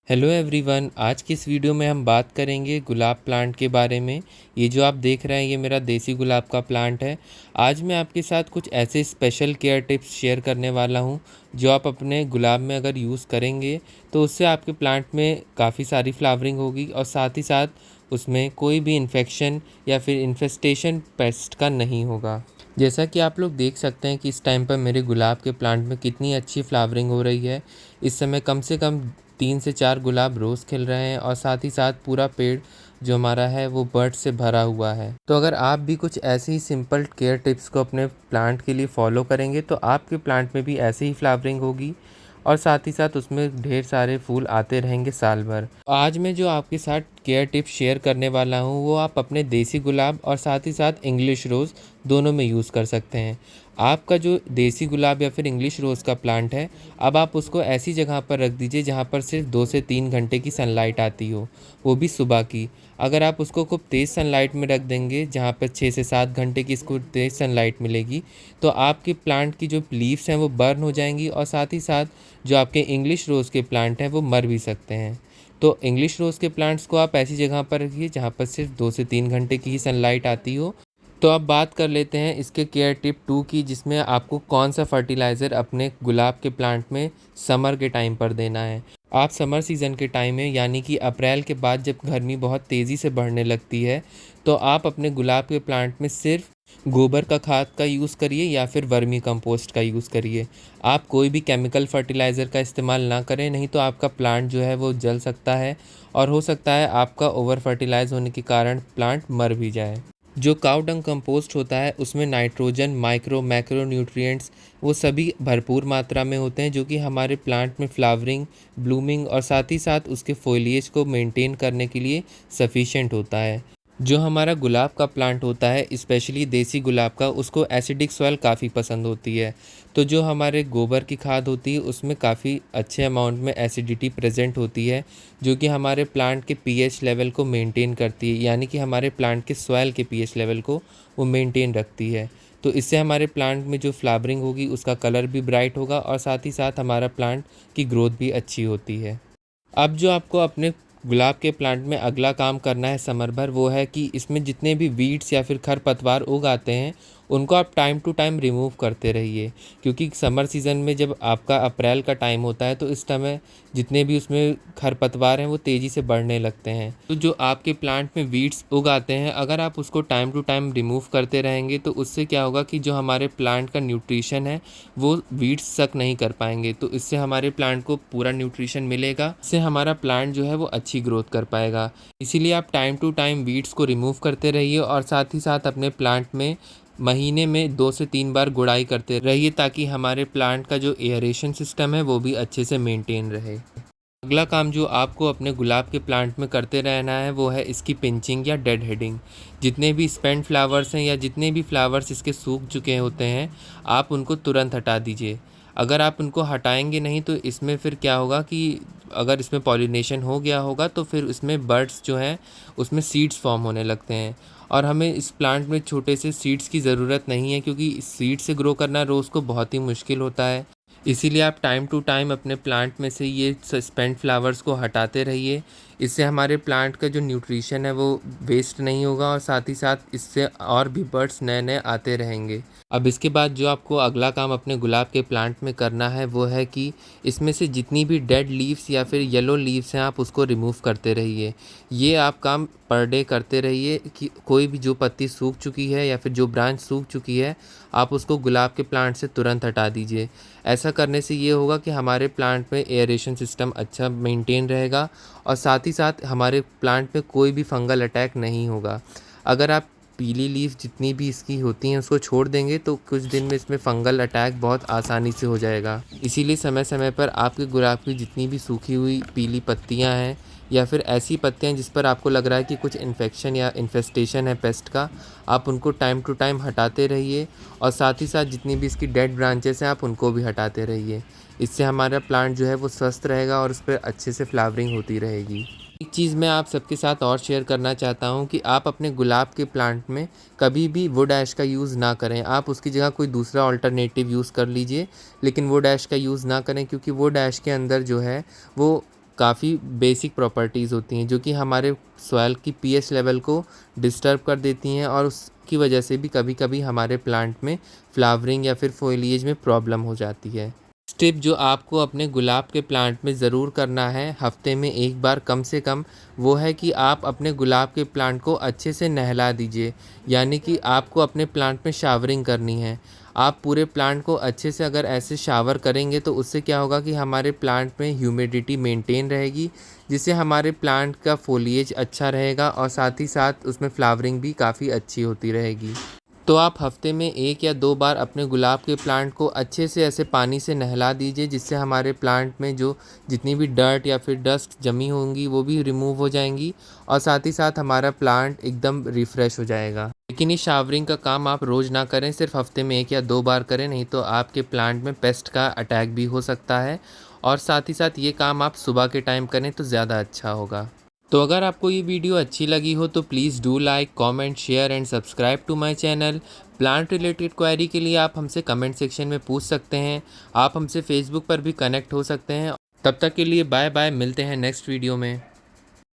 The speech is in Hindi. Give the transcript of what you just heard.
हेलो एवरीवन, आज की इस वीडियो में हम बात करेंगे गुलाब प्लांट के बारे में। ये जो आप देख रहे हैं ये मेरा देसी गुलाब का प्लांट है। आज मैं आपके साथ कुछ ऐसे स्पेशल केयर टिप्स शेयर करने वाला हूँ जो आप अपने गुलाब में अगर यूज़ करेंगे तो उससे आपके प्लांट में काफ़ी सारी फ्लावरिंग होगी और साथ ही साथ उसमें कोई भी इन्फेक्शन या फिर इन्फेस्टेशन पेस्ट का नहीं होगा। जैसा कि आप लोग देख सकते हैं कि इस टाइम पर मेरे गुलाब के प्लांट में कितनी अच्छी फ्लावरिंग हो रही है। इस समय कम से कम 3 से 4 गुलाब रोज़ खिल रहे हैं और साथ ही साथ पूरा पेड़ जो हमारा है वो बर्ड से भरा हुआ है। तो अगर आप भी कुछ ऐसे ही सिंपल केयर टिप्स को अपने प्लांट के लिए फॉलो करेंगे तो आपके प्लांट में भी ऐसे ही फ्लावरिंग होगी और साथ ही साथ उसमें ढेर सारे फूल आते रहेंगे साल भर। आज मैं जो आपके साथ केयर टिप्स शेयर करने वाला हूँ वो आप अपने देसी गुलाब और साथ ही साथ इंग्लिश रोज़ दोनों में यूज़ कर सकते हैं। आपका जो देसी गुलाब या फिर इंग्लिश रोज़ का प्लांट है, अब आप उसको ऐसी जगह पर रख दीजिए जहाँ पर सिर्फ 2 से 3 घंटे की सनलाइट आती हो, वो भी सुबह की। अगर आप उसको खूब तेज़ सनलाइट में रख देंगे जहाँ पर 6 से 7 घंटे की इसको तेज़ सनलाइट मिलेगी तो आपके प्लांट की जो लीव्स हैं वो बर्न हो जाएंगी और साथ ही साथ जो आपके इंग्लिश रोज़ के प्लांट हैं वो मर भी सकते हैं। तो इंग्लिश रोज़ के प्लांट्स को आप ऐसी जगह पर रखिए जहाँ पर सिर्फ 2 से 3 घंटे की ही सनलाइट आती हो। तो अब बात कर लेते हैं इसके केयर टिप 2 की, जिसमें आपको कौन सा फर्टिलाइज़र अपने गुलाब के प्लांट में समर के टाइम पर देना है। आप समर सीज़न के टाइम में यानी कि अप्रैल के बाद जब गर्मी बहुत तेज़ी से बढ़ने लगती है तो आप अपने गुलाब के प्लांट में सिर्फ गोबर का खाद का यूज़ करिए या फिर वर्मी कंपोस्ट का यूज़ करिए। आप कोई भी केमिकल फर्टिलाइज़र का इस्तेमाल ना करें, नहीं तो आपका प्लांट जो है वो जल सकता है और हो सकता है आपका ओवर फर्टिलाइज होने के कारण प्लांट मर भी जाए। जो काऊ डंग कंपोस्ट होता है उसमें नाइट्रोजन, माइक्रो मैक्रो न्यूट्रिएंट्स वो सभी भरपूर मात्रा में होते हैं जो कि हमारे प्लांट में फ्लावरिंग, ब्लूमिंग और साथ ही साथ उसके फोलिएज को मेंटेन करने के लिए सफिशिएंट होता है। जो हमारा गुलाब का प्लांट होता है स्पेशली देसी गुलाब का, उसको एसिडिक सॉइल काफ़ी पसंद होती है। तो जो हमारे गोबर की खाद होती है उसमें काफ़ी अच्छे अमाउंट में एसिडिटी प्रेजेंट होती है जो कि हमारे प्लांट के पीएच लेवल को मेंटेन करती है, यानी कि हमारे प्लांट के सॉइल के पीएच लेवल को वो मेंटेन रखती है। तो इससे हमारे प्लांट में जो फ्लावरिंग होगी उसका कलर भी ब्राइट होगा और साथ ही साथ हमारा प्लांट की ग्रोथ भी अच्छी होती है। अब जो आपको अपने गुलाब के प्लांट में अगला काम करना है समर भर, वो है कि इसमें जितने भी वीड्स या फिर खरपतवार उग आते हैं उनको आप टाइम टू टाइम रिमूव करते रहिए, क्योंकि समर सीज़न में जब आपका अप्रैल का टाइम होता है तो इस समय जितने भी उसमें खरपतवार हैं वो तेज़ी से बढ़ने लगते हैं। तो जो आपके प्लांट में वीड्स उग आते हैं अगर आप उसको टाइम टू टाइम रिमूव करते रहेंगे तो उससे क्या होगा कि जो हमारे प्लांट का न्यूट्रिशन है वो वीड्स सक नहीं कर पाएंगे, तो इससे हमारे प्लांट को पूरा न्यूट्रिशन मिलेगा, इससे हमारा प्लांट जो है वो अच्छी ग्रोथ कर पाएगा। इसीलिए आप टाइम टू टाइम वीड्स को रिमूव करते रहिए और साथ ही साथ अपने प्लांट में महीने में 2 से 3 बार गुड़ाई करते रहिए ताकि हमारे प्लांट का जो एयरेशन सिस्टम है वो भी अच्छे से मेंटेन रहे। अगला काम जो आपको अपने गुलाब के प्लांट में करते रहना है वो है इसकी पिंचिंग या डेड हेडिंग। जितने भी स्पेंट फ्लावर्स हैं या जितने भी फ्लावर्स इसके सूख चुके होते हैं आप उनको तुरंत हटा दीजिए। अगर आप उनको हटाएंगे नहीं तो इसमें फिर क्या होगा कि अगर इसमें पॉलिनेशन हो गया होगा तो फिर इसमें बर्ड्स जो हैं उसमें सीड्स फॉर्म होने लगते हैं और हमें इस प्लांट में छोटे से सीड्स की ज़रूरत नहीं है, क्योंकि सीड से ग्रो करना रोज़ को बहुत ही मुश्किल होता है। इसीलिए आप टाइम टू टाइम अपने प्लांट में से ये सस्पेंड फ्लावर्स को हटाते रहिए। इससे हमारे प्लांट का जो न्यूट्रिशन है वो वेस्ट नहीं होगा और साथ ही साथ इससे और भी बर्ड्स नए नए आते रहेंगे। अब इसके बाद जो आपको अगला काम अपने गुलाब के प्लांट में करना है वो है कि इसमें से जितनी भी डेड लीव्स या फिर येलो लीव्स हैं आप उसको रिमूव करते रहिए। ये आप काम पर डे करते रहिए कि कोई भी जो पत्ती सूख चुकी है या फिर जो ब्रांच सूख चुकी है आप उसको गुलाब के प्लांट से तुरंत हटा दीजिए। ऐसा करने से ये होगा कि हमारे प्लांट में एयरेशन सिस्टम अच्छा मेंटेन रहेगा और साथ ही साथ हमारे प्लांट में कोई भी फंगल अटैक नहीं होगा। अगर आप पीली लीफ जितनी भी इसकी होती हैं उसको छोड़ देंगे तो कुछ दिन में इसमें फंगल अटैक बहुत आसानी से हो जाएगा। इसीलिए समय समय पर आपके गुलाब की जितनी भी सूखी हुई पीली पत्तियां हैं या फिर ऐसी पत्तियां जिस पर आपको लग रहा है कि कुछ इन्फेक्शन या इन्फेस्टेशन है पेस्ट का, आप उनको टाइम टू टाइम हटाते रहिए और साथ ही साथ जितनी भी इसकी डेड ब्रांचेस हैं आप उनको भी हटाते रहिए। इससे हमारा प्लांट जो है वो स्वस्थ रहेगा और उस पर अच्छे से फ्लावरिंग होती रहेगी। एक चीज़ मैं आप सबके साथ और शेयर करना चाहता हूँ कि आप अपने गुलाब के प्लांट में कभी भी वुड ऐश का यूज़ ना करें। आप उसकी जगह कोई दूसरा ऑल्टरनेटिव यूज़ कर लीजिए, लेकिन वुड ऐश का यूज़ ना करें, क्योंकि वुड ऐश के अंदर जो है वो काफ़ी बेसिक प्रॉपर्टीज़ होती हैं जो कि हमारे सॉइल की पीएच लेवल को डिस्टर्ब कर देती हैं और उसकी वजह से भी कभी-कभी हमारे प्लांट में फ्लावरिंग या फिर फॉलिएज में प्रॉब्लम हो जाती है। स्टेप जो आपको अपने गुलाब के प्लांट में ज़रूर करना है हफ्ते में एक बार कम से कम, वो है कि आप अपने गुलाब के प्लांट को अच्छे से नहला दीजिए। यानी कि आपको अपने प्लांट में शावरिंग करनी है। आप पूरे प्लांट को अच्छे से अगर ऐसे शावर करेंगे तो उससे क्या होगा कि हमारे प्लांट में ह्यूमिडिटी मेंटेन रहेगी, जिससे हमारे प्लांट का फोलिएज अच्छा रहेगा और साथ ही साथ उसमें फ्लावरिंग भी काफ़ी अच्छी होती रहेगी। तो आप हफ्ते में 1 या 2 बार अपने गुलाब के प्लांट को अच्छे से ऐसे पानी से नहला दीजिए, जिससे हमारे प्लांट में जो जितनी भी डर्ट या फिर डस्ट जमी होंगी वो भी रिमूव हो जाएंगी और साथ ही साथ हमारा प्लांट एकदम रिफ़्रेश हो जाएगा। लेकिन ये शावरिंग का काम आप रोज़ ना करें, सिर्फ हफ्ते में 1 या 2 बार करें, नहीं तो आपके प्लांट में पेस्ट का अटैक भी हो सकता है। और साथ ही साथ ये काम आप सुबह के टाइम करें तो ज़्यादा अच्छा होगा। तो अगर आपको ये वीडियो अच्छी लगी हो तो please do like, comment, share and subscribe to my channel. Plant related query के लिए आप हमसे कमेंट सेक्शन में पूछ सकते हैं। आप हमसे फेसबुक पर भी कनेक्ट हो सकते हैं। तब तक के लिए बाय बाय, मिलते हैं नेक्स्ट वीडियो में।